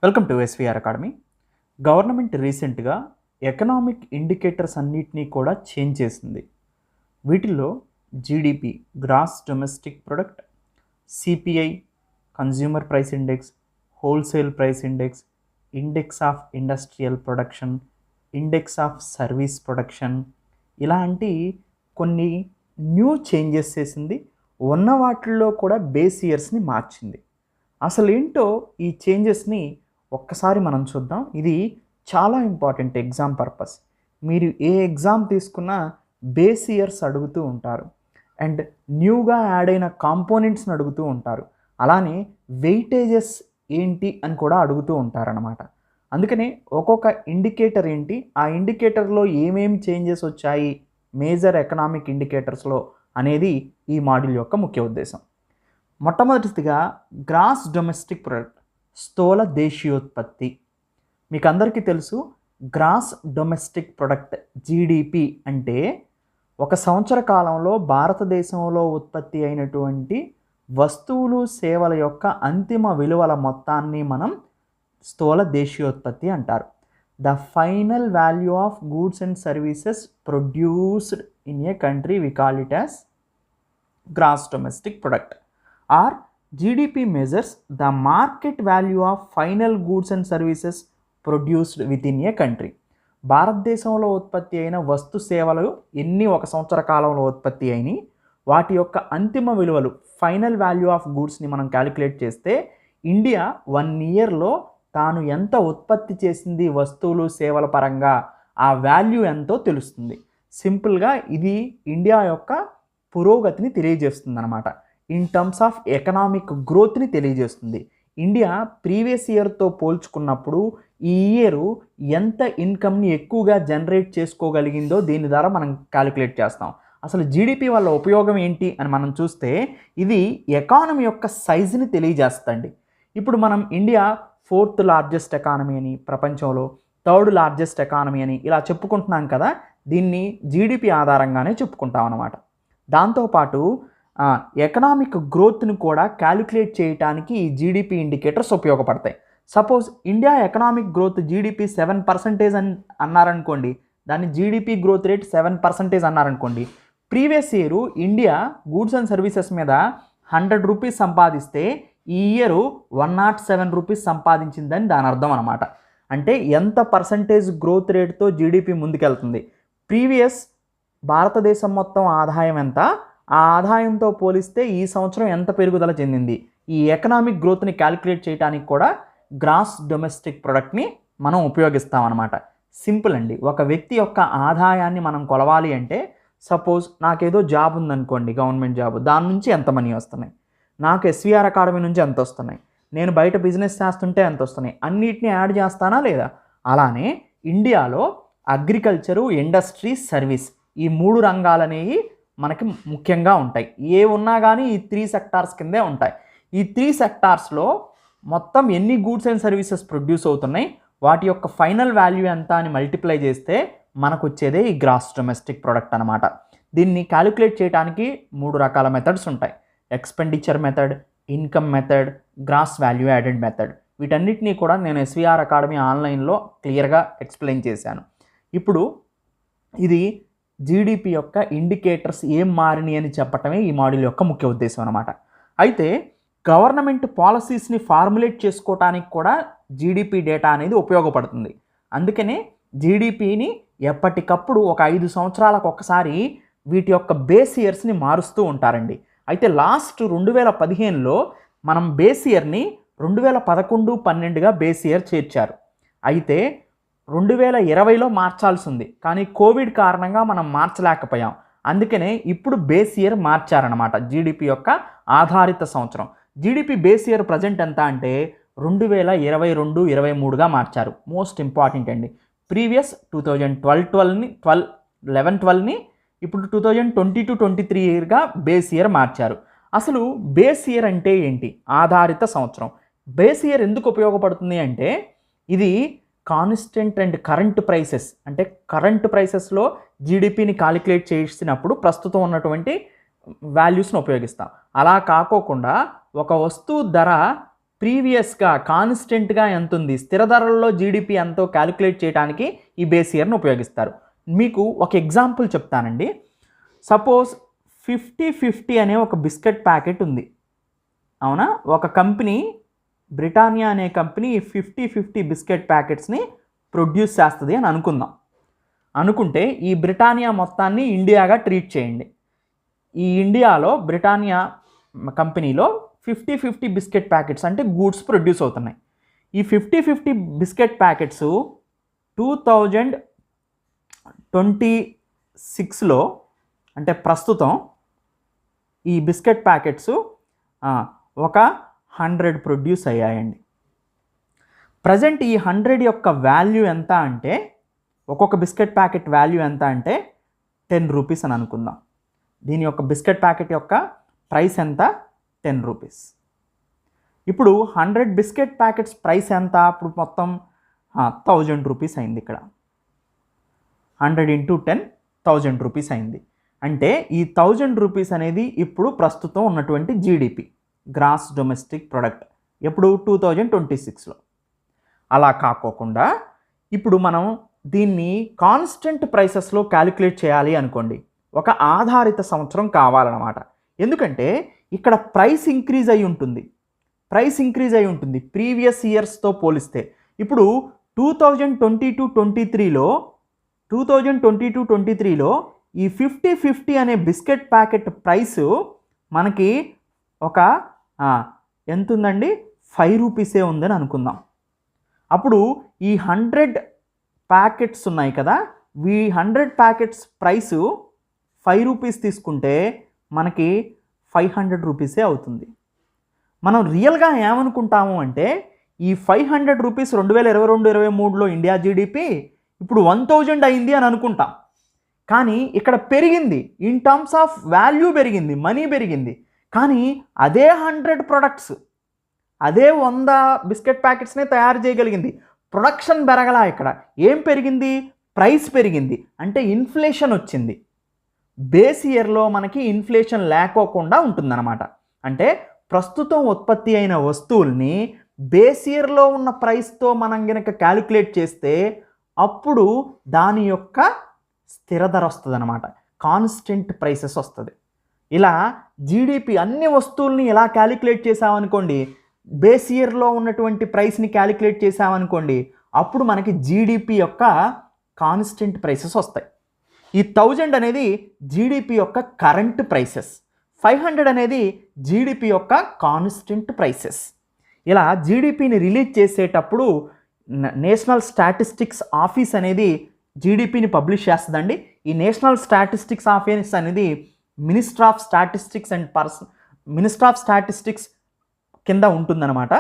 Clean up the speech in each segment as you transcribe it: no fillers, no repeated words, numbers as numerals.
Welcome to SVR academy. Government రీసెంట్గా economic indicators అన్నిటినీ కూడా చేంజ్ చేసింది. వీటిల్లో GDP, gross domestic product, CPI, consumer price index, wholesale price index, index of industrial production, index of service production ఇలాంటి కొన్ని new changes చేసింది. ఉన్న వాటిల్లో కూడా బేస్ ఇయర్స్ని మార్చింది. అసలు ఏంటో ఈ చేంజెస్ని ఒక్కసారి మనం చూద్దాం. ఇది చాలా ఇంపార్టెంట్ ఎగ్జామ్ పర్పస్. మీరు ఏ ఎగ్జామ్ తీసుకున్నా బేస్ ఇయర్స్ అడుగుతూ ఉంటారు అండ్ న్యూగా యాడ్ అయిన కాంపోనెంట్స్ని అడుగుతూ ఉంటారు. అలానే వెయిటేజెస్ ఏంటి అని కూడా అడుగుతూ ఉంటారనమాట. అందుకనే ఒక్కొక్క ఇండికేటర్ ఏంటి, ఆ ఇండికేటర్లో ఏమేమి చేంజెస్ వచ్చాయి మేజర్ ఎకనామిక్ ఇండికేటర్స్లో అనేది ఈ మాడ్యూల్ యొక్క ముఖ్య ఉద్దేశం. మొట్టమొదటిగా గ్రాస్ డొమెస్టిక్ ప్రొడక్ట్, స్థూల దేశీయోత్పత్తి. మీకు అందరికీ తెలుసు, గ్రాస్ డొమెస్టిక్ ప్రొడక్ట్ జీడిపి అంటే ఒక సంవత్సర కాలంలో భారతదేశంలో ఉత్పత్తి అయినటువంటి వస్తువులు సేవల యొక్క అంతిమ విలువల మొత్తాన్ని మనం స్థూల దేశీయోత్పత్తి అంటారు. The final value of goods and services produced in a country we call it as gross domestic product. Or GDP measures the market value of final goods and services produced within a country. భారతదేశంలో ఉత్పత్తి అయిన వస్తు సేవలు ఎన్ని ఒక సంవత్సర కాలంలో ఉత్పత్తి అయినాయి, వాటి యొక్క అంతిమ విలువలు ఫైనల్ వాల్యూ ఆఫ్ గూడ్స్ని మనం క్యాలిక్యులేట్ చేస్తే ఇండియా 1 ఇయర్లో తాను ఎంత ఉత్పత్తి చేసింది వస్తువులు సేవల పరంగా, ఆ వాల్యూ ఎంతో తెలుస్తుంది. సింపుల్గా ఇది ఇండియా యొక్క పురోగతిని తెలియజేస్తుంది అన్నమాట. ఇన్ టర్మ్స్ ఆఫ్ ఎకనామిక్ గ్రోత్ని తెలియజేస్తుంది. ఇండియా ప్రీవియస్ ఇయర్తో పోల్చుకున్నప్పుడు ఈ ఇయర్ ఎంత ఇన్కమ్ని ఎక్కువగా జనరేట్ చేసుకోగలిగిందో దీని ద్వారా మనం క్యాలిక్యులేట్ చేస్తాం. అసలు జీడిపి వల్ల ఉపయోగం ఏంటి అని మనం చూస్తే ఇది ఎకానమీ యొక్క సైజుని తెలియజేస్తుంది. ఇప్పుడు మనం ఇండియా 4th లార్జెస్ట్ ఎకానమీ అని, ప్రపంచంలో 3rd లార్జెస్ట్ ఎకానమీ అని ఇలా చెప్పుకుంటున్నాం కదా, దీన్ని జీడిపి ఆధారంగానే చెప్పుకుంటాం అన్నమాట. దాంతోపాటు ఎకనామిక్ గ్రోత్ని కూడా క్యాలిక్యులేట్ చేయడానికి ఈ జీడిపి ఇండికేటర్స్ ఉపయోగపడతాయి. Suppose India economic growth GDP 7% అని అన్నారనుకోండి, దాన్ని జీడిపి గ్రోత్ రేట్ 7% అన్నారనుకోండి, previous year India goods and services మీద 100 రూపీస్ సంపాదిస్తే ఈ ఇయర్ 107 రూపీస్ సంపాదించిందని దాని అర్థం అనమాట. అంటే ఎంత పర్సంటేజ్ గ్రోత్ రేట్తో జీడిపి ముందుకెళ్తుంది, ప్రీవియస్ భారతదేశం మొత్తం ఆదాయం ఎంత, ఆ ఆదాయంతో పోలిస్తే ఈ సంవత్సరం ఎంత పెరుగుదల చెందింది, ఈ ఎకనామిక్ గ్రోత్ని క్యాలిక్యులేట్ చేయడానికి కూడా గ్రాస్ డొమెస్టిక్ ప్రొడక్ట్ని మనం ఉపయోగిస్తామన్నమాట. సింపుల్ అండి. ఒక వ్యక్తి యొక్క ఆదాయాన్ని మనం కొలవాలి అంటే, సపోజ్ నాకేదో జాబ్ ఉందనుకోండి, గవర్నమెంట్ జాబ్, దాని నుంచి ఎంత మనీ వస్తున్నాయి, నాకు ఎస్విఆర్ అకాడమీ నుంచి ఎంత వస్తున్నాయి, నేను బయట బిజినెస్ చేస్తుంటే ఎంత వస్తున్నాయి, అన్నిటిని యాడ్ చేస్తానా లేదా? అలానే ఇండియాలో అగ్రికల్చరు, ఇండస్ట్రీ, సర్వీస్ ఈ 3 రంగాలనేవి మనకి ముఖ్యంగా ఉంటాయి. ఏ ఉన్నా కానీ ఈ 3 సెక్టార్స్ కిందే ఉంటాయి. ఈ 3 సెక్టార్స్లో మొత్తం ఎన్ని గూడ్స్ అండ్ సర్వీసెస్ ప్రొడ్యూస్ అవుతున్నాయి, వాటి యొక్క ఫైనల్ వాల్యూ ఎంత అని మల్టిప్లై చేస్తే మనకు వచ్చేదే ఈ గ్రాస్ డొమెస్టిక్ ప్రొడక్ట్ అనమాట. దీన్ని క్యాలిక్యులేట్ చేయడానికి 3 రకాల మెథడ్స్ ఉంటాయి. Expenditure method, income method, gross value added method. వీటన్నిటినీ కూడా నేను ఎస్విఆర్ అకాడమీ ఆన్లైన్లో క్లియర్గా ఎక్స్ప్లెయిన్ చేశాను. ఇప్పుడు ఇది జీడిపి యొక్క ఇండికేటర్స్ ఏం మారినాయి అని చెప్పటమే ఈ మాడ్యూల్ యొక్క ముఖ్య ఉద్దేశం అనమాట. అయితే గవర్నమెంట్ పాలసీస్ని ఫార్ములేట్ చేసుకోవటానికి కూడా జీడిపి డేటా అనేది ఉపయోగపడుతుంది. అందుకనే జీడిపిని ఎప్పటికప్పుడు ఒక 5 సంవత్సరాలకు ఒకసారి వీటి యొక్క బేస్ ఇయర్స్ని మారుస్తూ ఉంటారండి. అయితే లాస్ట్ 2015లో మనం బేస్ ఇయర్ని 2011-12గా బేస్ ఇయర్ చేర్చారు. అయితే 2020లో మార్చాల్సి ఉంది, కానీ కోవిడ్ కారణంగా మనం మార్చలేకపోయాం. అందుకనే ఇప్పుడు బేస్ ఇయర్ మార్చారనమాట. జీడిపి యొక్క ఆధారిత సంవత్సరం జీడిపి బేస్ ఇయర్ ప్రజెంట్ ఎంత అంటే 2022-23గా మార్చారు. మోస్ట్ ఇంపార్టెంట్ అండి. ప్రీవియస్ 2011-12ని ఇప్పుడు 2022-23 ఇయర్గా బేస్ ఇయర్ మార్చారు. అసలు బేస్ ఇయర్ అంటే ఏంటి? ఆధారిత సంవత్సరం. బేస్ ఇయర్ ఎందుకు ఉపయోగపడుతుంది అంటే ఇది కాన్స్టెంట్ అండ్ కరెంట్ ప్రైసెస్, అంటే కరెంట్ ప్రైసెస్లో జీడిపిని క్యాలిక్యులేట్ చేసినప్పుడు ప్రస్తుతం ఉన్నటువంటి వాల్యూస్ని ఉపయోగిస్తాం. అలా కాకోకుండా ఒక వస్తువు ధర ప్రీవియస్గా కాన్స్టెంట్గా ఎంత ఉంది, స్థిర ధరల్లో జీడిపి ఎంతో క్యాలిక్యులేట్ చేయడానికి ఈ బేస్ ఇయర్ని ఉపయోగిస్తారు. మీకు ఒక ఎగ్జాంపుల్ చెప్తానండి. సపోజ్ 50-50 అనే ఒక బిస్కెట్ ప్యాకెట్ ఉంది, అవునా? ఒక కంపెనీ, బ్రిటానియా అనే కంపెనీ 50-50 బిస్కెట్ ప్యాకెట్స్ని ప్రొడ్యూస్ చేస్తుంది అని అనుకుందాం. అనుకుంటే ఈ బ్రిటానియా మొత్తాన్ని ఇండియాగా ట్రీట్ చేయండి. ఈ ఇండియాలో బ్రిటానియా కంపెనీలో 50-50 బిస్కెట్ ప్యాకెట్స్ అంటే గూడ్స్ ప్రొడ్యూస్ అవుతున్నాయి. ఈ 50-50 బిస్కెట్ ప్యాకెట్స్ 2026లో అంటే ప్రస్తుతం ఈ బిస్కెట్ ప్యాకెట్స్ ఒక 100 ప్రొడ్యూస్ అయ్యాయండి. ప్రజెంట్ ఈ 100 యొక్క వాల్యూ ఎంత అంటే, ఒక్కొక్క బిస్కెట్ ప్యాకెట్ వాల్యూ ఎంత అంటే 10 రూపీస్ అని అనుకుందాం. దీని యొక్క బిస్కెట్ ప్యాకెట్ యొక్క ప్రైస్ ఎంత? 10 రూపీస్. ఇప్పుడు 100 బిస్కెట్ ప్యాకెట్స్ ప్రైస్ ఎంత? ఇప్పుడు మొత్తం 1000 రూపీస్ అయింది. ఇక్కడ 100 × 10 1000 రూపీస్ అయింది. అంటే ఈ 1000 రూపీస్ అనేది ఇప్పుడు ప్రస్తుతం ఉన్నటువంటి జీడిపి, గ్రాస్ డొమెస్టిక్ ప్రొడక్ట్, ఎప్పుడు 2026లో. అలా కాకోకుండా ఇప్పుడు మనం దీన్ని కాన్స్టెంట్ ప్రైసెస్లో క్యాలిక్యులేట్ చేయాలి అనుకోండి, ఒక ఆధారిత సంవత్సరం కావాలన్నమాట. ఎందుకంటే ఇక్కడ ప్రైస్ ఇంక్రీజ్ అయి ఉంటుంది, ప్రీవియస్ ఇయర్స్తో పోలిస్తే. ఇప్పుడు 2022-23లో ఈ 50-50 అనే బిస్కెట్ ప్యాకెట్ ప్రైస్ మనకి ఒక ఎంత ఉందండి? 5 రూపీసే ఉందని అనుకుందాం. అప్పుడు ఈ 100 ప్యాకెట్స్ ఉన్నాయి కదా, ఈ 100 ప్యాకెట్స్ ప్రైసు 5 రూపీస్ తీసుకుంటే మనకి 500 రూపీసే అవుతుంది. మనం రియల్గా ఏమనుకుంటాము అంటే ఈ 500 రూపీస్ 2022-23లో ఇండియా జీడిపి ఇప్పుడు 1000 అయింది అని అనుకుంటాం. కానీ ఇక్కడ పెరిగింది, ఇన్ టర్మ్స్ ఆఫ్ వాల్యూ పెరిగింది, మనీ పెరిగింది. కానీ అదే 100 ప్రొడక్ట్స్, అదే 100 బిస్కెట్ ప్యాకెట్స్నే తయారు చేయగలిగింది. ప్రొడక్షన్ పెరగలా. ఇక్కడ ఏం పెరిగింది? ప్రైస్ పెరిగింది. అంటే ఇన్ఫ్లేషన్ వచ్చింది. బేస్ ఇయర్లో మనకి ఇన్ఫ్లేషన్ లేకోకుండా ఉంటుందన్నమాట. అంటే ప్రస్తుతం ఉత్పత్తి అయిన వస్తువుల్ని బేస్ ఇయర్లో ఉన్న ప్రైస్తో మనం కనుక క్యాలిక్యులేట్ చేస్తే అప్పుడు దాని యొక్క స్థిర ధర వస్తుంది అన్నమాట, కాన్స్టెంట్ ప్రైసెస్ వస్తుంది. ఇలా జీడిపి అన్ని వస్తువుల్ని ఎలా క్యాలిక్యులేట్ చేసామనుకోండి, బేస్ ఇయర్లో ఉన్నటువంటి ప్రైస్ని క్యాలిక్యులేట్ చేసామనుకోండి, అప్పుడు మనకి జీడిపి యొక్క కాన్స్టెంట్ ప్రైసెస్ వస్తాయి. ఈ 1000 అనేది జీడిపి యొక్క కరెంట్ ప్రైసెస్, 500 అనేది జీడిపి యొక్క కాన్స్టెంట్ ప్రైసెస్. ఇలా జీడిపిని రిలీజ్ చేసేటప్పుడు నేషనల్ స్టాటిస్టిక్స్ ఆఫీస్ అనేది జీడిపిని పబ్లిష్ చేస్తుందండి. ఈ నేషనల్ స్టాటిస్టిక్స్ ఆఫీస్ అనేది మినిస్టర్ ఆఫ్ స్టాటిస్టిక్స్ కింద ఉంటుందన్నమాట.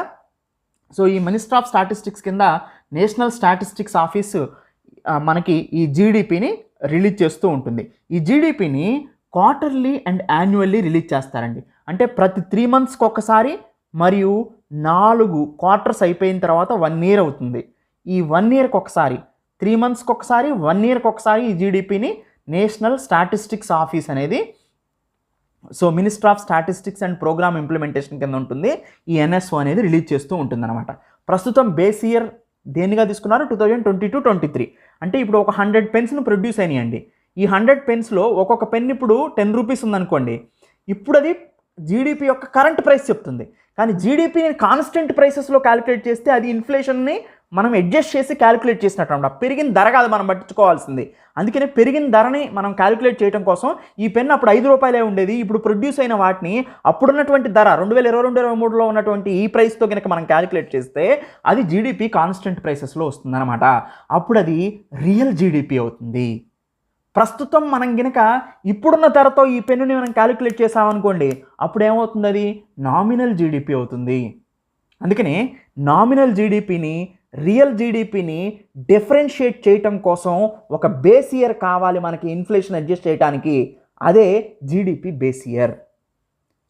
సో ఈ మినిస్టర్ ఆఫ్ స్టాటిస్టిక్స్ కింద నేషనల్ స్టాటిస్టిక్స్ ఆఫీసు మనకి ఈ జీడిపిని రిలీజ్ చేస్తూ ఉంటుంది. ఈ జీడిపిని క్వార్టర్లీ అండ్ యాన్యువల్లీ రిలీజ్ చేస్తారండి. అంటే ప్రతి 3 మంత్స్కి ఒకసారి మరియు 4 క్వార్టర్స్ అయిపోయిన తర్వాత 1 ఇయర్ అవుతుంది. ఈ 1 ఇయర్కి ఒకసారి, 3 మంత్స్కి ఒకసారి, 1 ఇయర్కి ఒకసారి ఈ జీడిపిని నేషనల్ స్టాటిస్టిక్స్ ఆఫీస్ అనేది, so minister of statistics and programme implementation కింద ఉంటుంది, ఈ ఎన్ఎస్ఓ అనేది రిలీజ్ చేస్తూ ఉంటుందన్నమాట. ప్రస్తుతం బేస్ ఇయర్ దేనిగా తీసుకున్నారు? 2022-23. అంటే ఇప్పుడు ఒక 100 పెన్స్ను ప్రొడ్యూస్ అయినాయండి. ఈ 100 పెన్స్లో ఒక్కొక్క పెన్ ఇప్పుడు 10 రూపీస్ ఉందనుకోండి, ఇప్పుడు అది జీడిపి యొక్క కరెంట్ ప్రైస్ చెప్తుంది. కానీ జీడిపిని కాన్స్టెంట్ ప్రైసెస్లో క్యాలిక్యులేట్ చేస్తే అది ఇన్ఫ్లేషన్ని మనం అడ్జస్ట్ చేసి క్యాలిక్యులేట్ చేసినట్టు అనమాట. పెరిగిన ధర కాదు మనం పట్టించుకోవాల్సింది. అందుకనే పెరిగిన ధరని మనం క్యాలిక్యులేట్ చేయడం కోసం ఈ పెన్ అప్పుడు 5 రూపాయలే ఉండేది, ఇప్పుడు ప్రొడ్యూస్ అయిన వాటిని అప్పుడున్నటువంటి ధర 2022-23లో ఉన్నటువంటి ఈ ప్రైస్తో కనుక మనం క్యాలిక్యులేట్ చేస్తే అది జీడిపి కాన్స్టెంట్ ప్రైసెస్లో వస్తుందన్నమాట. అప్పుడు అది రియల్ జీడిపి అవుతుంది. ప్రస్తుతం మనం కనుక ఇప్పుడున్న ధరతో ఈ పెన్నుని మనం క్యాలిక్యులేట్ చేసామనుకోండి, అప్పుడు ఏమవుతుంది? అది నామినల్ జీడిపి అవుతుంది. అందుకని నామినల్ జీడిపిని, రియల్ జీడిపిని డిఫరెన్షియేట్ చేయటం కోసం ఒక బేస్ ఇయర్ కావాలి మనకి ఇన్ఫ్లేషన్ అడ్జస్ట్ చేయడానికి. అదే జీడిపి బేస్ ఇయర్.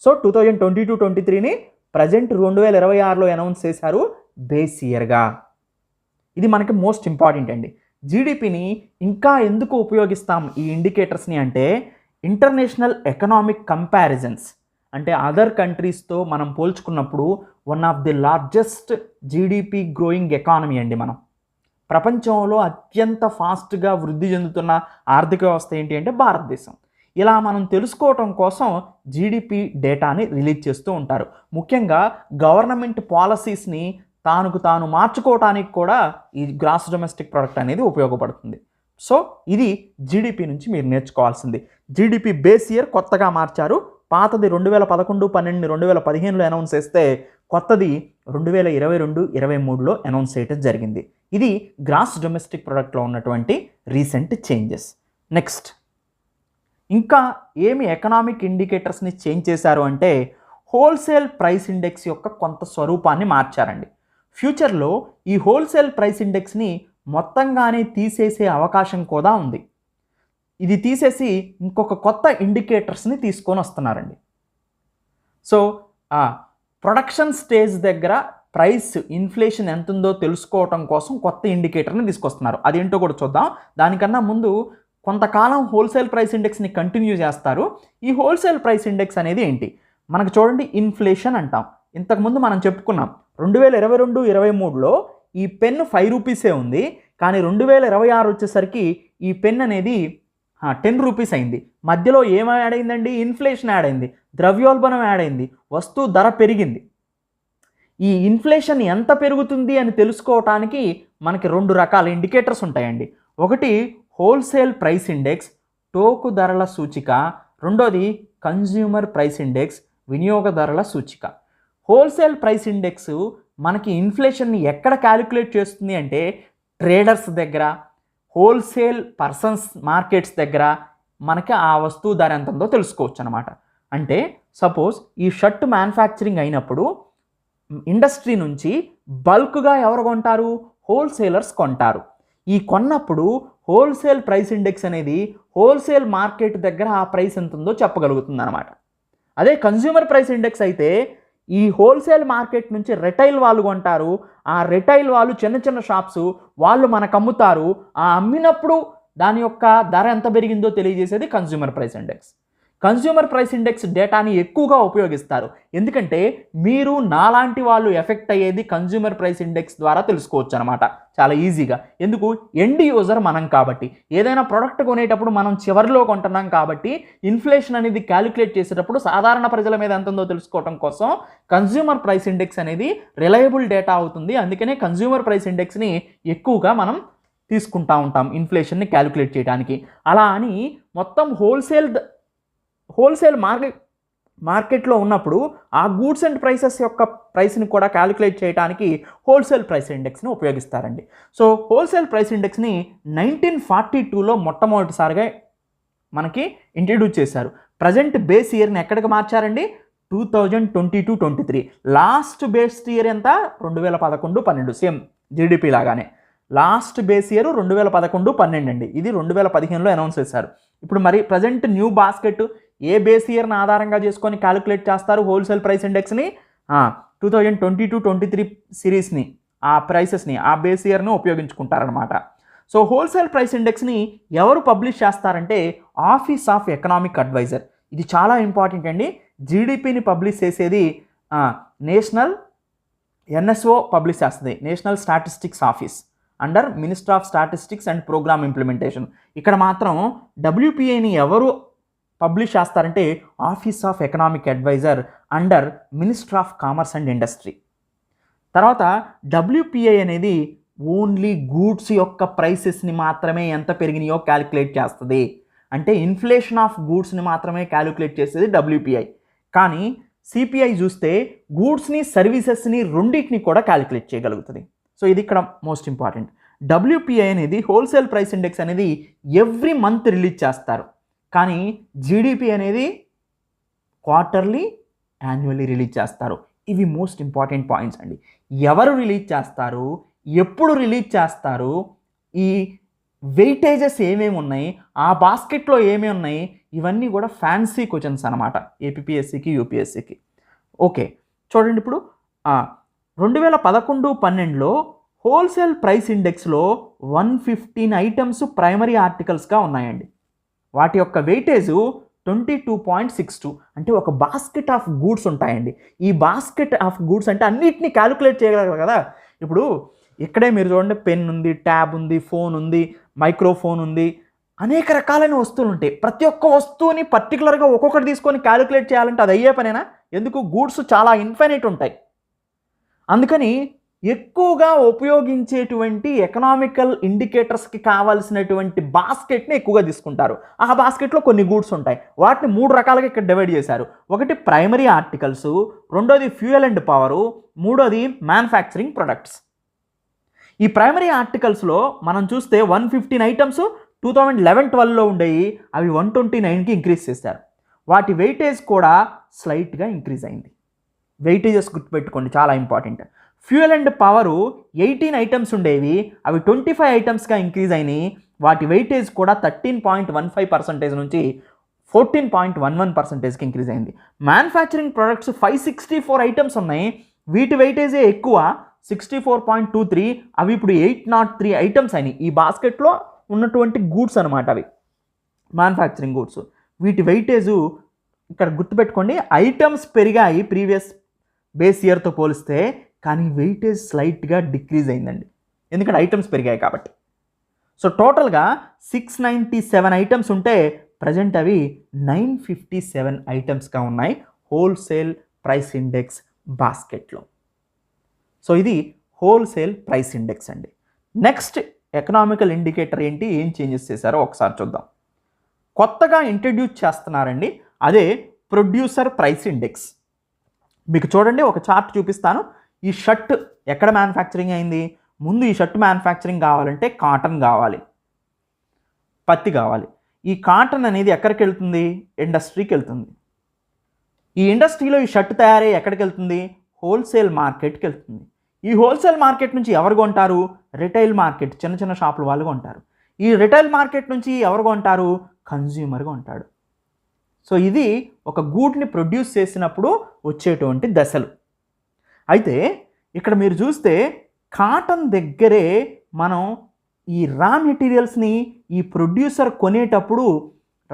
సో 2022-23ని ప్రజెంట్ 2026లో అనౌన్స్ చేశారు బేస్ ఇయర్గా. ఇది మనకి మోస్ట్ ఇంపార్టెంట్ అండి. జీడిపిని ఇంకా ఎందుకు ఉపయోగిస్తాం ఈ ఇండికేటర్స్ని అంటే ఇంటర్నేషనల్ ఎకనామిక్ కంపారిజన్స్ అంటే అదర్ కంట్రీస్తో మనం పోల్చుకున్నప్పుడు one of the largest GDP growing economy అండి మనం. ప్రపంచంలో అత్యంత ఫాస్ట్గా వృద్ధి చెందుతున్న ఆర్థిక వ్యవస్థ ఏంటి అంటే భారతదేశం. ఇలా మనం తెలుసుకోవటం కోసం జీడిపి డేటాని రిలీజ్ చేస్తూ ఉంటారు. ముఖ్యంగా గవర్నమెంట్ పాలసీస్ని తాను మార్చుకోవటానికి కూడా ఈ గ్రాస్ డొమెస్టిక్ ప్రోడక్ట్ అనేది ఉపయోగపడుతుంది. సో ఇది జీడిపి నుంచి మీరు నేర్చుకోవాల్సింది. జీడిపి బేస్ ఇయర్ కొత్తగా మార్చారు. పాతది 2011-12 2015లో అనౌన్స్ చేస్తే కొత్తది 2022-23లో అనౌన్స్ చేయడం జరిగింది. ఇది గ్రాస్ డొమెస్టిక్ ప్రోడక్ట్లో ఉన్నటువంటి రీసెంట్ చేంజెస్. నెక్స్ట్ ఇంకా ఏమి ఎకనామిక్ ఇండికేటర్స్ని చేంజ్ చేశారు అంటే హోల్సేల్ ప్రైస్ ఇండెక్స్ యొక్క కొంత స్వరూపాన్ని మార్చారండి. ఫ్యూచర్లో ఈ హోల్సేల్ ప్రైస్ ఇండెక్స్ని మొత్తంగానే తీసేసే అవకాశం కూడా ఉంది. ఇది తీసేసి ఇంకొక కొత్త ఇండికేటర్స్ని తీసుకొని వస్తున్నారండి. సో ప్రొడక్షన్ స్టేజ్ దగ్గర ప్రైస్ ఇన్ఫ్లేషన్ ఎంత ఉందో తెలుసుకోవటం కోసం కొత్త ఇండికేటర్ని తీసుకొస్తున్నారు. అదేంటో కూడా చూద్దాం. దానికన్నా ముందు కొంతకాలం హోల్సేల్ ప్రైస్ ఇండెక్స్ని కంటిన్యూ చేస్తారు. ఈ హోల్సేల్ ప్రైస్ ఇండెక్స్ అనేది ఏంటి? మనకు చూడండి, ఇన్ఫ్లేషన్ అంటాం. ఇంతకుముందు మనం చెప్పుకున్నాం 2022-23లో ఈ పెన్ 5 రూపీసే ఉంది. కానీ 2026 వచ్చేసరికి ఈ పెన్ అనేది 10 రూపీస్ అయింది. మధ్యలో ఏం యాడ్ అయిందండి? ఇన్ఫ్లేషన్ యాడ్ అయింది, ద్రవ్యోల్బణం యాడ్ అయింది, వస్తువు ధర పెరిగింది. ఈ ఇన్ఫ్లేషన్ ఎంత పెరుగుతుంది అని తెలుసుకోవటానికి మనకి 2 రకాల ఇండికేటర్స్ ఉంటాయండి. ఒకటి హోల్సేల్ ప్రైస్ ఇండెక్స్, టోకు ధరల సూచిక. రెండోది కన్జ్యూమర్ ప్రైస్ ఇండెక్స్, వినియోగ ధరల సూచిక. హోల్సేల్ ప్రైస్ ఇండెక్స్ మనకి ఇన్ఫ్లేషన్ని ఎక్కడ క్యాలిక్యులేట్ చేస్తుంది అంటే ట్రేడర్స్ దగ్గర, హోల్సేల్ పర్సన్స్ మార్కెట్స్ దగ్గర మనకి ఆ వస్తువు ధర ఎంత ఉందో తెలుసుకోవచ్చు అనమాట. అంటే సపోజ్ ఈ షర్ట్ మ్యానుఫ్యాక్చరింగ్ అయినప్పుడు ఇండస్ట్రీ నుంచి బల్క్గా ఎవరు కొంటారు? హోల్సేలర్స్ కొంటారు. ఈ కొన్నప్పుడు హోల్సేల్ ప్రైస్ ఇండెక్స్ అనేది హోల్సేల్ మార్కెట్ దగ్గర ఆ ప్రైస్ ఎంత ఉందో చెప్పగలుగుతుంది అనమాట. అదే కన్జ్యూమర్ ప్రైస్ ఇండెక్స్ అయితే ఈ హోల్సేల్ మార్కెట్ నుంచి రిటైల్ వాళ్ళు కొంటారు. ఆ రిటైల్ వాళ్ళు చిన్న చిన్న షాప్స్ వాళ్ళు మనకు అమ్ముతారు. ఆ అమ్మినప్పుడు దాని యొక్క ధర ఎంత పెరిగిందో తెలియజేసేది consumer price index. Consumer price index డేటాని ఎక్కువగా ఉపయోగిస్తారు. ఎందుకంటే మీరు నాలాంటి వాళ్ళు ఎఫెక్ట్ అయ్యేది కన్జ్యూమర్ ప్రైస్ ఇండెక్స్ ద్వారా తెలుసుకోవచ్చు అనమాట, చాలా ఈజీగా. ఎందుకు? ఎండ్ యూజర్ మనం కాబట్టి, ఏదైనా ప్రోడక్ట్ కొనేటప్పుడు మనం చివరిలో కొంటున్నాం కాబట్టి ఇన్ఫ్లేషన్ అనేది క్యాలిక్యులేట్ చేసేటప్పుడు సాధారణ ప్రజల మీద ఎంత ఉందో తెలుసుకోవడం కోసం కన్జ్యూమర్ ప్రైస్ ఇండెక్స్ అనేది రిలయబుల్ డేటా అవుతుంది. అందుకనే కన్జ్యూమర్ ప్రైస్ ఇండెక్స్ని ఎక్కువగా మనం తీసుకుంటా ఉంటాం ఇన్ఫ్లేషన్ని క్యాలిక్యులేట్ చేయడానికి. అలా అని మొత్తం హోల్సేల్ మార్కెట్లో ఉన్నప్పుడు ఆ గూడ్స్ అండ్ ప్రైసెస్ యొక్క ప్రైస్ని కూడా క్యాలిక్యులేట్ చేయడానికి హోల్సేల్ ప్రైస్ ఇండెక్స్ని ఉపయోగిస్తారండి. సో హోల్సేల్ ప్రైస్ ఇండెక్స్ని 1942లో మొట్టమొదటిసారిగా మనకి ఇంట్రడ్యూస్ చేశారు. ప్రజెంట్ బేస్ ఇయర్ని ఎక్కడికి మార్చారండి? 2022-23. లాస్ట్ బేస్ ఇయర్ ఎంత? 2011-12. సేమ్ జీడిపి లాగానే లాస్ట్ బేస్ ఇయర్ 2011-12 అండి. ఇది 2015లో అనౌన్స్ చేశారు. ఇప్పుడు మరి ప్రజెంట్ న్యూ బాస్కెట్ ఏ బేస్ ఇయర్ని ఆధారంగా చేసుకొని క్యాలిక్యులేట్ చేస్తారు హోల్సేల్ ప్రైస్ ఇండెక్స్ని? 2022-23 సిరీస్ని, ఆ ప్రైసెస్ని, ఆ బేస్ ఇయర్ని ఉపయోగించుకుంటారనమాట. సో హోల్సేల్ ప్రైస్ ఇండెక్స్ని ఎవరు పబ్లిష్ చేస్తారంటే ఆఫీస్ ఆఫ్ ఎకనామిక్ అడ్వైజర్. ఇది చాలా ఇంపార్టెంట్ అండి. జీడిపిని పబ్లిష్ చేసేది నేషనల్ ఎన్ఎస్ఓ పబ్లిష్ చేస్తుంది, national statistics office under minister of statistics and programme implementation. ఇక్కడ మాత్రం డబ్ల్యూపిఐని ఎవరు పబ్లిష్ చేస్తారంటే office of economic adviser under minister of commerce and industry. తర్వాత డబ్ల్యూపిఐ అనేది ఓన్లీ గూడ్స్ యొక్క ప్రైసెస్ని మాత్రమే ఎంత పెరిగినాయో క్యాలిక్యులేట్ చేస్తుంది. అంటే ఇన్ఫ్లేషన్ ఆఫ్ గూడ్స్ని మాత్రమే క్యాలిక్యులేట్ చేసేది డబ్ల్యూపిఐ. కానీ సిపిఐ చూస్తే గూడ్స్ని, సర్వీసెస్ని రెండింటిని కూడా క్యాలిక్యులేట్ చేయగలుగుతుంది. సో ఇది ఇక్కడ మోస్ట్ ఇంపార్టెంట్. డబ్ల్యూపిఐ అనేది హోల్సేల్ ప్రైస్ ఇండెక్స్ అనేది ఎవ్రీ మంత్ రిలీజ్ చేస్తారు. కానీ జీడిపి అనేది క్వార్టర్లీ, యాన్యువల్లీ రిలీజ్ చేస్తారు. ఇవి మోస్ట్ ఇంపార్టెంట్ పాయింట్స్ అండి. ఎవరు రిలీజ్ చేస్తారు, ఎప్పుడు రిలీజ్ చేస్తారు, ఈ వెయిటేజెస్ ఏమేమి ఉన్నాయి, ఆ బాస్కెట్లో ఏమేమి ఉన్నాయి, ఇవన్నీ కూడా ఫ్యాన్సీ క్వశ్చన్స్ అనమాట ఏపీఎస్సికి, యూపీఎస్సికి. ఓకే చూడండి, ఇప్పుడు 2011-12లో హోల్సేల్ ప్రైస్ ఇండెక్స్లో 115 ఐటమ్స్ ప్రైమరీ ఆర్టికల్స్గా ఉన్నాయండి. వాటి యొక్క వెయిటేజు 22.62. అంటే ఒక బాస్కెట్ ఆఫ్ గూడ్స్ ఉంటాయండి. ఈ బాస్కెట్ ఆఫ్ గూడ్స్ అంటే అన్నిటిని క్యాలిక్యులేట్ చేయగలరు కదా. ఇప్పుడు ఇక్కడే మీరు చూడండి, పెన్ ఉంది, ట్యాబ్ ఉంది, ఫోన్ ఉంది, మైక్రోఫోన్ ఉంది, అనేక రకాలైన వస్తువులు ఉంటాయి. ప్రతి ఒక్క వస్తువుని పర్టికులర్గా ఒక్కొక్కటి తీసుకొని క్యాలిక్యులేట్ చేయాలంటే అది అయ్యే పనేనా? ఎందుకు? గూడ్స్ చాలా ఇన్ఫైనైట్ ఉంటాయి. అందుకని ఎక్కువగా ఉపయోగించేటువంటి ఎకనామికల్ ఇండికేటర్స్కి కావాల్సినటువంటి బాస్కెట్ని ఎక్కువగా తీసుకుంటారు. ఆ బాస్కెట్లో కొన్ని గూడ్స్ ఉంటాయి. వాటిని 3 రకాలుగా ఇక్కడ డివైడ్ చేశారు. ఒకటి ప్రైమరీ ఆర్టికల్స్, రెండోది ఫ్యూయల్ అండ్ పవరు, మూడోది మ్యానుఫ్యాక్చరింగ్ ప్రొడక్ట్స్. ఈ ప్రైమరీ ఆర్టికల్స్లో మనం చూస్తే 115 ఐటమ్స్ 2011-12లో ఉండేవి, అవి 129కి ఇంక్రీజ్ చేశారు. వాటి వెయిటేజ్ కూడా స్లైట్గా ఇంక్రీజ్ అయింది. వెయిటేజెస్ గుర్తుపెట్టుకోండి, చాలా important. Fuel and power 18 items ఉండేవి, అవి 25 ఐటమ్స్గా ఇంక్రీజ్ అయినాయి. వాటి వెయిటేజ్ కూడా 13.15% నుంచి 14.11%కి ఇంక్రీజ్ అయింది. మ్యానుఫ్యాక్చరింగ్ ప్రొడక్ట్స్ 564 ఐటమ్స్ ఉన్నాయి, వీటి వెయిటేజే ఎక్కువ, 64.23. అవి ఇప్పుడు 803 ఐటమ్స్ అయినాయి. ఈ బాస్కెట్లో ఉన్నటువంటి గూడ్స్ అనమాట అవి, మ్యానుఫ్యాక్చరింగ్ గూడ్స్. వీటి వెయిటేజు ఇక్కడ గుర్తుపెట్టుకోండి, ఐటమ్స్ పెరిగాయి ప్రీవియస్ బేస్ ఇయర్తో పోలిస్తే, కానీ వెయిటేజ్ స్లైట్గా డిక్రీజ్ అయిందండి, ఎందుకంటే ఐటమ్స్ పెరిగాయి కాబట్టి. సో టోటల్గా 697 ఐటమ్స్ ఉంటే ప్రజెంట్ అవి 957 ఐటమ్స్గా ఉన్నాయి హోల్సేల్ ప్రైస్ ఇండెక్స్ బాస్కెట్లో. సో ఇది హోల్సేల్ ప్రైస్ ఇండెక్స్ అండి. నెక్స్ట్ ఎకనామికల్ ఇండికేటర్ ఏంటి, ఏం చేంజెస్ చేశారో ఒకసారి చూద్దాం. కొత్తగా ఇంట్రడ్యూస్ చేస్తున్నారండి, అదే ప్రొడ్యూసర్ ప్రైస్ ఇండెక్స్. మీకు చూడండి, ఒక చార్ట్ చూపిస్తాను. ఈ షర్ట్ ఎక్కడ మ్యానుఫ్యాక్చరింగ్ అయింది? ముందు ఈ షర్ట్ మ్యానుఫ్యాక్చరింగ్ కావాలంటే కాటన్ కావాలి, పత్తి కావాలి. ఈ కాటన్ అనేది ఎక్కడికి వెళ్తుంది? ఇండస్ట్రీకి వెళ్తుంది. ఈ ఇండస్ట్రీలో ఈ షర్ట్ తయారై ఎక్కడికి వెళ్తుంది? హోల్సేల్ మార్కెట్కి వెళ్తుంది. ఈ హోల్సేల్ మార్కెట్ నుంచి ఎవరు కొంటారు? రిటైల్ మార్కెట్, చిన్న చిన్న షాపుల వాళ్ళు కొంటారు. ఈ రిటైల్ మార్కెట్ నుంచి ఎవరు కొంటారు? కన్జ్యూమర్ కొంటాడు. సో ఇది ఒక గూడ్ని ప్రొడ్యూస్ చేసినప్పుడు వచ్చేటువంటి దశలు. అయితే ఇక్కడ మీరు చూస్తే కాటన్ దగ్గరే మనం ఈ రా మెటీరియల్స్ని ఈ ప్రొడ్యూసర్ కొనేటప్పుడు,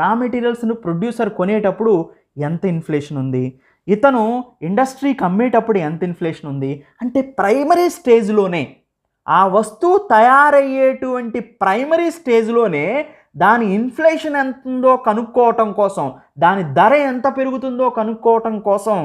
రా మెటీరియల్స్ని ప్రొడ్యూసర్ కొనేటప్పుడు ఎంత ఇన్ఫ్లేషన్ ఉంది, ఇతను ఇండస్ట్రీకి అమ్మేటప్పుడు ఎంత ఇన్ఫ్లేషన్ ఉంది అంటే ప్రైమరీ స్టేజ్లోనే, ఆ వస్తువు తయారయ్యేటువంటి ప్రైమరీ స్టేజ్లోనే దాని ఇన్ఫ్లేషన్ ఎంత ఉందో కనుక్కోవటం కోసం, దాని ధర ఎంత పెరుగుతుందో కనుక్కోవటం కోసం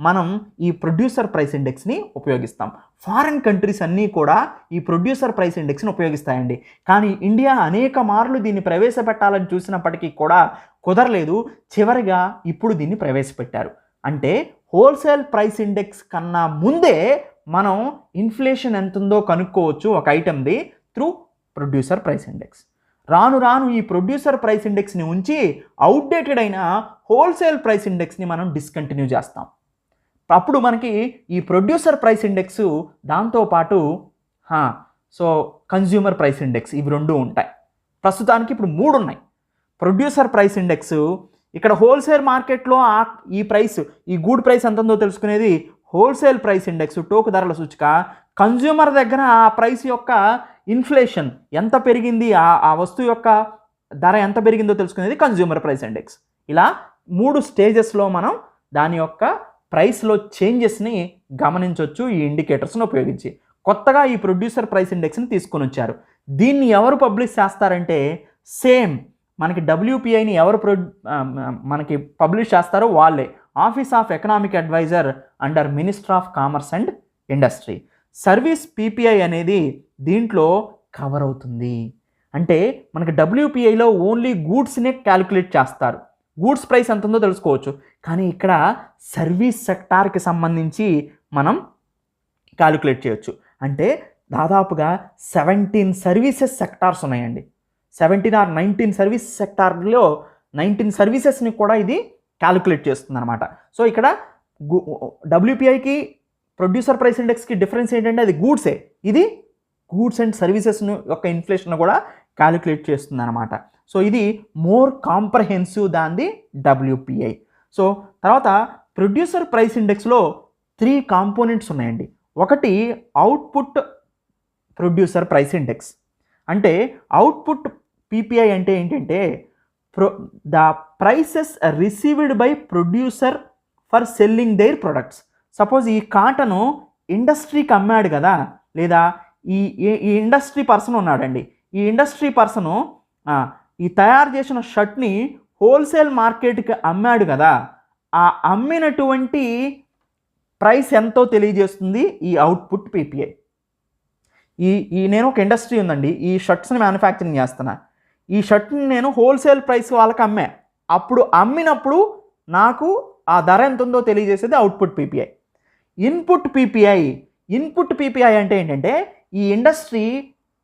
మనం ఈ ప్రొడ్యూసర్ ప్రైస్ ఇండెక్స్ని ఉపయోగిస్తాం. ఫారిన్ కంట్రీస్ అన్నీ కూడా ఈ ప్రొడ్యూసర్ ప్రైస్ ఇండెక్స్ని ఉపయోగిస్తాయండి. కానీ ఇండియా అనేక మార్లు దీన్ని ప్రవేశపెట్టాలని చూసినప్పటికీ కూడా కుదరలేదు. చివరిగా ఇప్పుడు దీన్ని ప్రవేశపెట్టారు. అంటే హోల్సేల్ ప్రైస్ ఇండెక్స్ కన్నా ముందే మనం ఇన్ఫ్లేషన్ ఎంత ఉందో కనుక్కోవచ్చు ఒక ఐటమ్ది త్రూ ప్రొడ్యూసర్ ప్రైస్ ఇండెక్స్. రాను రాను ఈ ప్రొడ్యూసర్ ప్రైస్ ఇండెక్స్ని ఉంచి అవుట్డేటెడ్ అయిన హోల్సేల్ ప్రైస్ ఇండెక్స్ని మనం డిస్కంటిన్యూ చేస్తాం. అప్పుడు మనకి ఈ ప్రొడ్యూసర్ ప్రైస్ ఇండెక్స్ దాంతోపాటు సో కన్జ్యూమర్ ప్రైస్ ఇండెక్స్, ఇవి 2 ఉంటాయి. ప్రస్తుతానికి ఇప్పుడు 3 ఉన్నాయి. ప్రొడ్యూసర్ ప్రైస్ ఇండెక్స్, ఇక్కడ హోల్సేల్ మార్కెట్లో ఈ ప్రైస్, ఈ గూడ్ ప్రైస్ ఎంత ఉందో తెలుసుకునేది హోల్సేల్ ప్రైస్ ఇండెక్స్, టోకు ధరల సూచిక. కన్జ్యూమర్ దగ్గర ఆ ప్రైస్ యొక్క ఇన్ఫ్లేషన్ ఎంత పెరిగింది, ఆ వస్తువు యొక్క ధర ఎంత పెరిగిందో తెలుసుకునేది కన్జ్యూమర్ ప్రైస్ ఇండెక్స్. ఇలా 3 స్టేజెస్లో మనం దాని యొక్క ప్రైస్లో చేంజెస్ని గమనించవచ్చు ఈ ఇండికేటర్స్ని ఉపయోగించి. కొత్తగా ఈ ప్రొడ్యూసర్ ప్రైస్ ఇండెక్స్ని తీసుకొని వచ్చారు. దీన్ని ఎవరు పబ్లిష్ చేస్తారంటే సేమ్ మనకి WPIని ఎవరు మనకి పబ్లిష్ చేస్తారో వాళ్ళే, office of economic adviser under minister of commerce and industry. Service PPI అనేది దీంట్లో కవర్ అవుతుంది. అంటే మనకి WPIలో ఓన్లీ గూడ్స్నే క్యాలిక్యులేట్ చేస్తారు, గూడ్స్ ప్రైస్ ఎంత ఉందో తెలుసుకోవచ్చు. కానీ ఇక్కడ సర్వీస్ సెక్టార్కి సంబంధించి మనం క్యాలిక్యులేట్ చేయొచ్చు. అంటే దాదాపుగా 17 సర్వీసెస్ సెక్టార్స్ ఉన్నాయండి. 17 or 19 సర్వీస్ సెక్టార్లో 19 సర్వీసెస్ని కూడా ఇది క్యాలిక్యులేట్ చేస్తుంది అనమాట. సో ఇక్కడ WPIకి ప్రొడ్యూసర్ ప్రైస్ ఇండెక్స్కి డిఫరెన్స్ ఏంటంటే అది గూడ్సే, ఇది గూడ్స్ అండ్ సర్వీసెస్ యొక్క ఇన్ఫ్లేషన్ కూడా క్యాలిక్యులేట్ చేస్తుంది అనమాట. సో ఇది more comprehensive than the WPI. So తర్వాత ప్రొడ్యూసర్ ప్రైస్ ఇండెక్స్లో 3 కాంపోనెంట్స్ ఉన్నాయండి. ఒకటి అవుట్పుట్ ప్రొడ్యూసర్ ప్రైస్ ఇండెక్స్. అంటే అవుట్పుట్ PPI అంటే ఏంటంటే the prices received by producer for selling their products. Suppose ఈ కాటను ఇండస్ట్రీకి అమ్మాడు కదా, లేదా ఈ ఈ ఇండస్ట్రీ పర్సన్ ఉన్నాడండి, ఈ ఇండస్ట్రీ పర్సను ఈ తయారు చేసిన షర్ట్ని హోల్సేల్ మార్కెట్కి అమ్మాడు కదా, ఆ అమ్మినటువంటి ప్రైస్ ఎంతో తెలియజేస్తుంది ఈ అవుట్పుట్ పీపీఐ. నేను ఒక ఇండస్ట్రీ ఉందండి, ఈ షర్ట్స్ని మ్యానుఫ్యాక్చరింగ్ చేస్తున్నా, ఈ షర్ట్ని నేను హోల్సేల్ ప్రైస్ వాళ్ళకి అమ్మా, అప్పుడు అమ్మినప్పుడు నాకు ఆ ధర ఎంత ఉందో తెలియజేసేది అవుట్పుట్ పీపీఐ. ఇన్పుట్ పీపీఐ అంటే ఏంటంటే, ఈ ఇండస్ట్రీ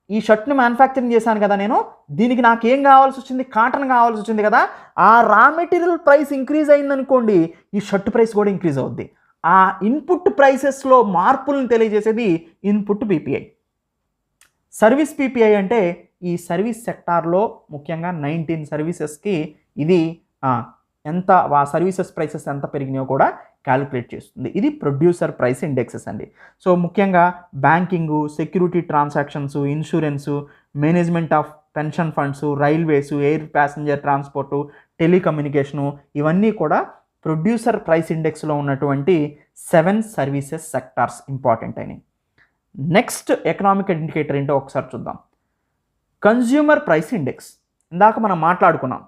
ఈ షర్ట్ని మ్యానుఫ్యాక్చరింగ్ చేశాను కదా నేను, దీనికి నాకు ఏం కావాల్సి వచ్చింది, కాటన్ కావాల్సి వచ్చింది కదా, ఆ రా మెటీరియల్ ప్రైస్ ఇంక్రీజ్ అయిందనుకోండి, ఈ షర్ట్ ప్రైస్ కూడా ఇంక్రీజ్ అవుద్ది. ఆ ఇన్పుట్ ప్రైసెస్లో మార్పులను తెలియజేసేది ఇన్పుట్ పీపీఐ. సర్వీస్ పీపీఐ అంటే ఈ సర్వీస్ సెక్టార్లో ముఖ్యంగా 19 సర్వీసెస్కి ఇది ఎంత ఆ సర్వీసెస్ ప్రైసెస్ ఎంత పెరిగినాయో కూడా క్యాలిక్యులేట్ చేస్తుంది. ఇది ప్రొడ్యూసర్ ప్రైస్ ఇండెక్సెస్ అండి. సో ముఖ్యంగా banking, security transactions, insurance, management of pension funds, railways, air passenger transport, telecommunication, ఇవన్నీ కూడా ప్రొడ్యూసర్ ప్రైస్ ఇండెక్స్లో ఉన్నటువంటి 7 సర్వీసెస్ సెక్టార్స్ ఇంపార్టెంట్ అయినాయి. నెక్స్ట్ ఎకనామిక్ ఇండికేటర్ ఏంటో ఒకసారి చూద్దాం. Consumer price index. ఇందాక మనం మాట్లాడుకున్నాం,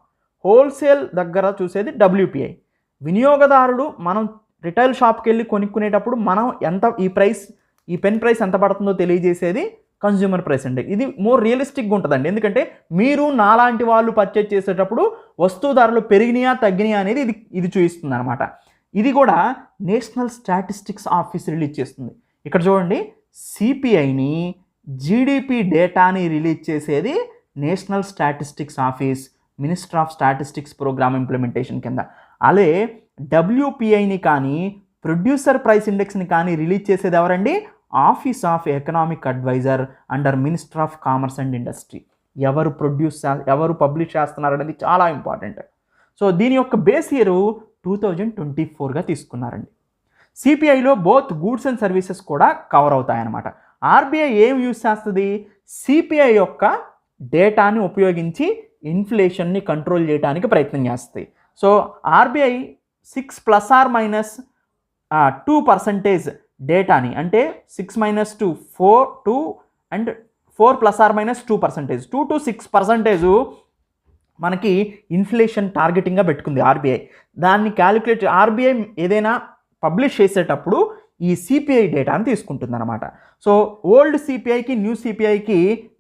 హోల్సేల్ దగ్గర చూసేది డబ్ల్యూపీఐ. వినియోగదారుడు మనం రిటైల్ షాప్కి వెళ్ళి కొనుక్కునేటప్పుడు మనం ఎంత ఈ పెన్ ప్రైస్ ఎంత పడుతుందో తెలియజేసేది కన్జ్యూమర్ ప్రైస్ ఇండెక్స్. ఇది మోర్ రియలిస్టిక్గా ఉంటుందండి, ఎందుకంటే మీరు నాలాంటి వాళ్ళు పర్చేజ్ చేసేటప్పుడు వస్తువు ధరలు పెరిగినాయా తగ్గినాయా అనేది ఇది చూపిస్తుంది అనమాట. ఇది కూడా నేషనల్ స్టాటిస్టిక్స్ ఆఫీస్ రిలీజ్ చేస్తుంది. ఇక్కడ చూడండి, సిపిఐని, జీడిపి డేటాని రిలీజ్ చేసేది national statistics office, minister of statistics programme implementation కింద. అలాగే డబ్ల్యూపీఐని కానీ ప్రొడ్యూసర్ ప్రైస్ ఇండెక్స్ని కానీ రిలీజ్ చేసేది ఎవరండి? Office of economic adviser under minister of commerce and industry. ఎవరు పబ్లిష్ చేస్తున్నారు అనేది చాలా ఇంపార్టెంట్. సో దీని యొక్క బేస్ ఇయర్ 2024గా తీసుకున్నారండి. సిపిఐలో బోత్ గూడ్స్ అండ్ సర్వీసెస్ కూడా కవర్ అవుతాయన్నమాట. ఆర్బీఐ ఏం యూజ్ చేస్తుంది? సిపిఐ యొక్క డేటాని ఉపయోగించి ఇన్ఫ్లేషన్ని కంట్రోల్ చేయడానికి ప్రయత్నం చేస్తాయి. సో ఆర్బీఐ 6 ± 2% డేటాని, అంటే 6 - 2 4 అండ్ 4 ± 2%, 2 to 6% మనకి ఇన్ఫ్లేషన్ టార్గెటింగ్గా పెట్టుకుంది ఆర్బీఐ. దాన్ని క్యాలిక్యులేట్ ఆర్బీఐ ఏదైనా పబ్లిష్ చేసేటప్పుడు ఈ సిపిఐ డేటాని తీసుకుంటుంది అనమాట. సో ఓల్డ్ సిపిఐకి న్యూ సిపిఐకి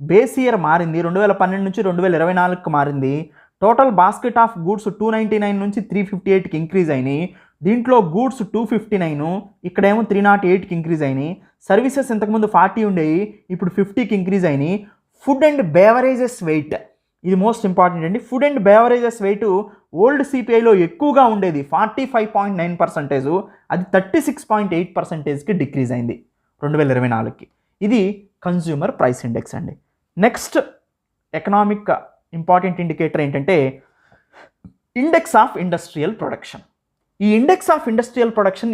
బేస్ ఇయర్ మారింది, 2012 నుంచి 2024కి మారింది. టోటల్ బాస్కెట్ ఆఫ్ గూడ్స్ 299 నుంచి 358కి ఇంక్రీజ్ అయినాయి. దీంట్లో గూడ్స్ 259, ఇక్కడేమో 308కి ఇంక్రీజ్ అయినాయి. సర్వీసెస్ ఇంతకుముందు 40 ఉండేవి, ఇప్పుడు 50కి ఇంక్రీజ్ అయినాయి. ఫుడ్ అండ్ బేవరేజెస్ వెయిట్, ఇది మోస్ట్ ఇంపార్టెంట్ అండి. Food and beverages weight old సిపిఐలో ఎక్కువగా ఉండేది 45.9%, అది 36.8%కి డిక్రీజ్ అయింది 2024కి. ఇది కన్జ్యూమర్ ప్రైస్ ఇండెక్స్ అండి. నెక్స్ట్ ఎకనామిక్ ఇంపార్టెంట్ ఇండికేటర్ ఏంటంటే ఇండెక్స్ ఆఫ్ ఇండస్ట్రియల్ ప్రొడక్షన్. ఈ ఇండెక్స్ ఆఫ్ ఇండస్ట్రియల్ ప్రొడక్షన్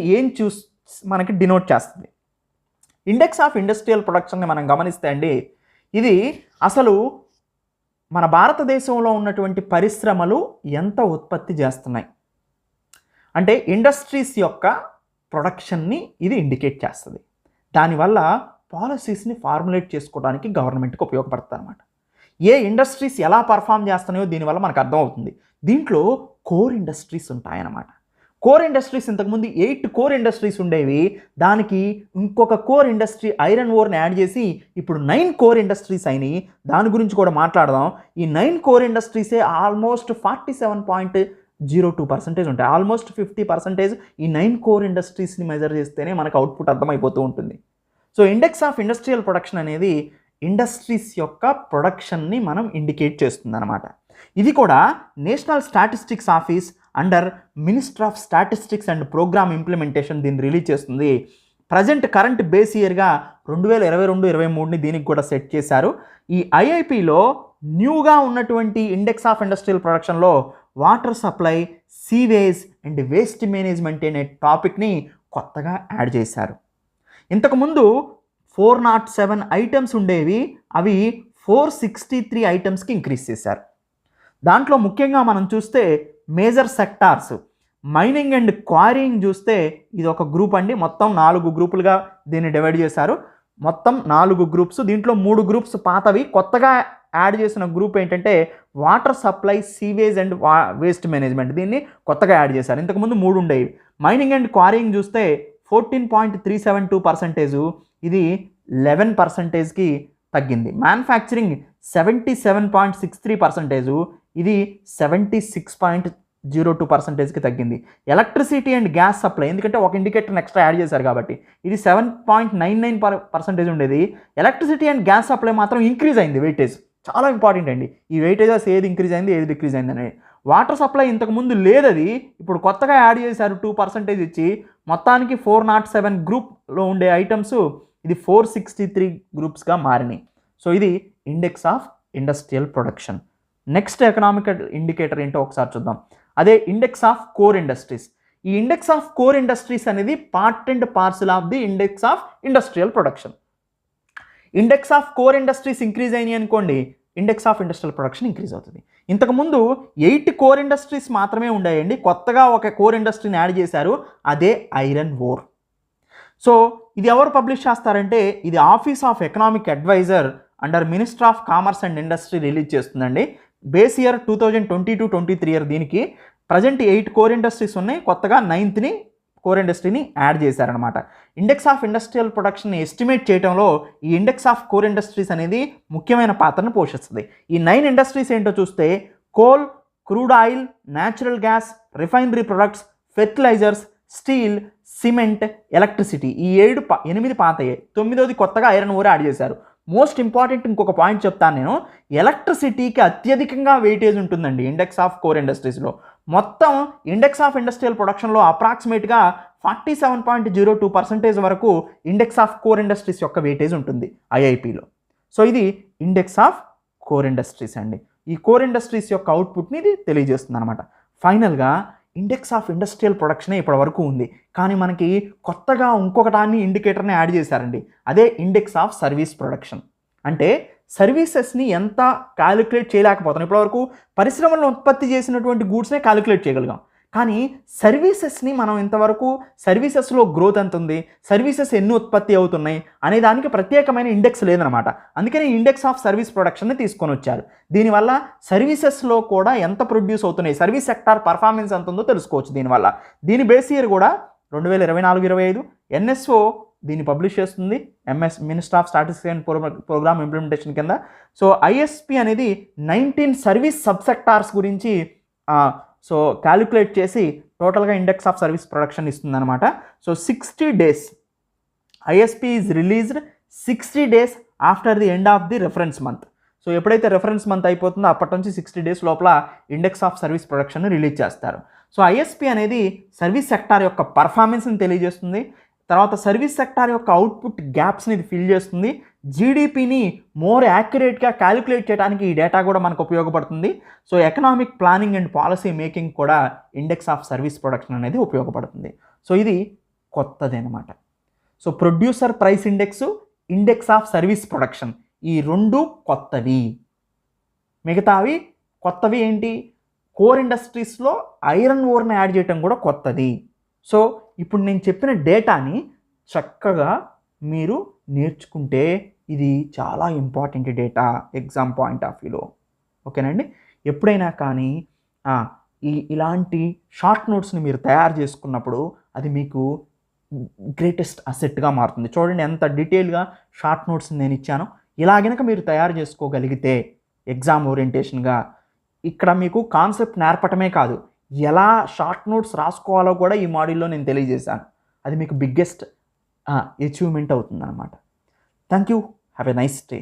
మనకి డినోట్ చేస్తుంది. ఇండెక్స్ ఆఫ్ ఇండస్ట్రియల్ ప్రొడక్షన్ని మనం గమనిస్తే అండి, ఇది అసలు మన భారతదేశంలో ఉన్నటువంటి పరిశ్రమలు ఎంత ఉత్పత్తి చేస్తున్నాయి అంటే ఇండస్ట్రీస్ యొక్క ప్రొడక్షన్ని ఇది ఇండికేట్ చేస్తుంది. దానివల్ల పాలసీస్ని ఫార్ములేట్ చేసుకోవడానికి గవర్నమెంట్కి ఉపయోగపడుతుంది అనమాట. ఏ ఇండస్ట్రీస్ ఎలా పర్ఫామ్ చేస్తున్నాయో దీనివల్ల మనకు అర్థమవుతుంది. దీంట్లో కోర్ ఇండస్ట్రీస్ ఉంటాయన్నమాట. కోర్ ఇండస్ట్రీస్ ఇంతకుముందు 8 కోర్ ఇండస్ట్రీస్ ఉండేవి, దానికి ఇంకొక కోర్ ఇండస్ట్రీ ఐరన్ ఓర్ని యాడ్ చేసి ఇప్పుడు 9 కోర్ ఇండస్ట్రీస్ అయినాయి. దాని గురించి కూడా మాట్లాడదాం. ఈ 9 కోర్ ఇండస్ట్రీసే ఆల్మోస్ట్ 47.02% ఉంటాయి. ఆల్మోస్ట్ 50% ఈ 9 కోర్ ఇండస్ట్రీస్ని మెజర్ చేస్తేనే మనకు అవుట్పుట్ అర్థమైపోతూ ఉంటుంది. So index of industrial production అనేది ఇండస్ట్రీస్ యొక్క ప్రొడక్షన్ని మనం ఇండికేట్ చేస్తుంది అనమాట. ఇది కూడా national statistics office under minister of statistics and programme implementation దీన్ని రిలీజ్ చేస్తుంది. కరెంట్ బేస్ ఇయర్గా 2022-23ని దీనికి కూడా సెట్ చేశారు. ఈ ఐఐపిలో న్యూగా ఉన్నటువంటి ఇండెక్స్ ఆఫ్ ఇండస్ట్రియల్ ప్రొడక్షన్లో water supply, sewage and waste management అనే టాపిక్ని కొత్తగా యాడ్ చేశారు. ఇంతకుముందు 407 ఐటమ్స్ ఉండేవి, అవి 463 ఐటమ్స్కి ఇంక్రీజ్ చేశారు. దాంట్లో ముఖ్యంగా మనం చూస్తే major sectors mining and quarrying చూస్తే ఇది ఒక గ్రూప్ అండి. మొత్తం 4 గ్రూపులుగా దీన్ని డివైడ్ చేశారు. మొత్తం 4 గ్రూప్స్. దీంట్లో 3 గ్రూప్స్ పాతవి, కొత్తగా యాడ్ చేసిన గ్రూప్ ఏంటంటే water supply, sewage and waste management. దీన్ని కొత్తగా యాడ్ చేశారు. ఇంతకుముందు 3 ఉండేవి. మైనింగ్ అండ్ క్వారీయింగ్ చూస్తే 14.372%, ఇది 11%కి తగ్గింది. మ్యానుఫ్యాక్చరింగ్ 77.63%, ఇది 76.02%కి తగ్గింది. ఎలక్ట్రిసిటీ అండ్ గ్యాస్ సప్లై, ఎందుకంటే ఒక ఇండికేటర్ ఎక్స్ట్రా యాడ్ చేశారు కాబట్టి, ఇది 7.99% ఉండేది. ఎలక్ట్రిసిటీ అండ్ గ్యాస్ సప్లై మాత్రం ఇంక్రీజ్ అయింది వెయిటేజ్. చాలా ఇంపార్టెంట్ అండి ఈ వెయిటేజెస్, ఏది ఇంక్రీజ్ అయింది ఏది డిక్రీజ్ అయింది అనేది. వాటర్ సప్లై ఇంతకుముందు లేదది, ఇప్పుడు కొత్తగా యాడ్ చేశారు 2% ఇచ్చి. మొత్తానికి 407 గ్రూప్లో ఉండే ఐటమ్స్ ఇది 463 గ్రూప్స్గా మారినాయి. సో ఇది index of industrial production. Next economic indicator ఏంటో ఒకసారి చూద్దాం. అదే ఇండెక్స్ ఆఫ్ కోర్ ఇండస్ట్రీస్. ఈ ఇండెక్స్ ఆఫ్ కోర్ ఇండస్ట్రీస్ అనేది part and parcel of the index of industrial production. Index of core industries increase అయినాయి అనుకోండి, index of industrial production increase అవుతుంది. ఇంతకుముందు 8 కోర్ ఇండస్ట్రీస్ మాత్రమే ఉండేయండి. కొత్తగా ఒక కోర్ ఇండస్ట్రీని యాడ్ చేశారు, అదే ఐరన్ ఓర్. సో ఇది ఎవరు పబ్లిష్ చేస్తారంటే ఇది office of economic adviser under minister of commerce and industry release చేస్తుందండి. Base year 2022-23 year. దీనికి ప్రజెంట్ 8 కోర్ ఇండస్ట్రీస్ ఉన్నాయి, కొత్తగా 9th కోర్ ఇండస్ట్రీని యాడ్ చేశారనమాట. Index of industrial production estimate చేయడంలో ఈ ఇండెక్స్ ఆఫ్ కోర్ ఇండస్ట్రీస్ అనేది ముఖ్యమైన పాత్రను పోషిస్తుంది. ఈ 9 ఇండస్ట్రీస్ ఏంటో చూస్తే coal, crude oil, natural gas, refinery products, fertilisers, steel, cement, electricity. ఈ 8 పాతయ్యాయి. 9వది కొత్తగా ఐరన్ ఓర్ యాడ్ చేశారు. మోస్ట్ ఇంపార్టెంట్ ఇంకొక పాయింట్ చెప్తాను నేను. ఎలక్ట్రిసిటీకి అత్యధికంగా వెయిటేజ్ ఉంటుందండి ఇండెక్స్ ఆఫ్ కోర్ ఇండస్ట్రీస్లో. మొత్తం ఇండెక్స్ ఆఫ్ ఇండస్ట్రియల్ ప్రొడక్షన్లో అప్రాక్సిమేట్గా 47.02% వరకు ఇండెక్స్ ఆఫ్ కోర్ ఇండస్ట్రీస్ యొక్క వెయిటేజ్ ఉంటుంది ఐఐపిలో. సో ఇది ఇండెక్స్ ఆఫ్ కోర్ ఇండస్ట్రీస్ అండి. ఈ కోర్ ఇండస్ట్రీస్ యొక్క అవుట్పుట్ని ఇది తెలియజేస్తుంది అనమాట. ఫైనల్గా ఇండెక్స్ ఆఫ్ ఇండస్ట్రియల్ ప్రొడక్షనే ఇప్పటి వరకు ఉంది, కానీ మనకి కొత్తగా ఇంకొకటాన్ని ఇండికేటర్ని యాడ్ చేశారండి. అదే ఇండెక్స్ ఆఫ్ సర్వీస్ ప్రొడక్షన్. అంటే సర్వీసెస్ని ఎంత క్యాలిక్యులేట్ చేయలేకపోతున్నాం. ఇప్పటివరకు పరిశ్రమలను ఉత్పత్తి చేసినటువంటి గూడ్స్నే క్యాలిక్యులేట్ చేయగలిగాం, కానీ సర్వీసెస్ని మనం ఇంతవరకు సర్వీసెస్లో గ్రోత్ ఎంత ఉంది, సర్వీసెస్ ఎన్ని ఉత్పత్తి అవుతున్నాయి అనే దానికి ప్రత్యేకమైన ఇండెక్స్ లేదనమాట. అందుకని ఇండెక్స్ ఆఫ్ సర్వీస్ ప్రొడక్షన్ని తీసుకొని వచ్చారు. దీనివల్ల సర్వీసెస్లో కూడా ఎంత ప్రొడ్యూస్ అవుతున్నాయి, సర్వీస్ సెక్టార్ పర్ఫార్మెన్స్ ఎంత ఉందో తెలుసుకోవచ్చు దీనివల్ల. దీని బేస్ ఇయర్ కూడా 2024-25 ఎన్ఎస్ఓ దీన్ని పబ్లిష్ చేస్తుంది, minister of statistics and programme implementation కింద. సో ఐఎస్పి అనేది 19 సర్వీస్ సబ్సెక్టార్స్ గురించి సో క్యాలిక్యులేట్ చేసి టోటల్గా ఇండెక్స్ ఆఫ్ సర్వీస్ ప్రొడక్షన్ ఇస్తుంది అనమాట. So 60 days ISP is released 60 days after the end of the reference month. So ఎప్పుడైతే రెఫరెన్స్ మంత్ అయిపోతుందో అప్పటి నుంచి 60 days లోపల index of service production release చేస్తారు. సో ఐఎస్పి అనేది సర్వీస్ సెక్టార్ యొక్క పర్ఫార్మెన్స్ని తెలియజేస్తుంది. తర్వాత సర్వీస్ సెక్టార్ యొక్క అవుట్పుట్ గ్యాప్స్ని ఇది ఫిల్ చేస్తుంది. జీడిపిని మోర్ యాక్యురేట్గా క్యాలిక్యులేట్ చేయడానికి ఈ డేటా కూడా మనకు ఉపయోగపడుతుంది. So economic planning and policy making కూడా ఇండెక్స్ ఆఫ్ సర్వీస్ ప్రొడక్షన్ అనేది ఉపయోగపడుతుంది. సో ఇది కొత్తది అనమాట. So producer price index, index of service production, ఈ 2 కొత్తవి. మిగతావి కొత్తవి ఏంటి? కోర్ ఇండస్ట్రీస్లో ఐరన్ ఓర్ని యాడ్ చేయడం కూడా కొత్తది. సో ఇప్పుడు నేను చెప్పిన డేటాని చక్కగా మీరు నేర్చుకుంటే ఇది చాలా important data exam point of వ్యూలో. ఓకేనండి. ఎప్పుడైనా కానీ ఇలాంటి షార్ట్ నోట్స్ని మీరు తయారు చేసుకున్నప్పుడు అది మీకు గ్రేటెస్ట్ అసెట్గా మారుతుంది. చూడండి ఎంత డీటెయిల్గా షార్ట్ నోట్స్ని నేను ఇచ్చాను. ఇలా గనక మీరు తయారు చేసుకోగలిగితే ఎగ్జామ్ ఓరియంటేషన్గా ఇక్కడ మీకు కాన్సెప్ట్ నేర్పటమే కాదు, ఎలా షార్ట్ నోట్స్ రాసుకోవాలో కూడా ఈ మాడ్యూల్లో నేను తెలియజేశాను. అది మీకు బిగ్గెస్ట్ అచీవ్మెంట్ అవుతుందన్నమాట. Thank you. Have a nice day.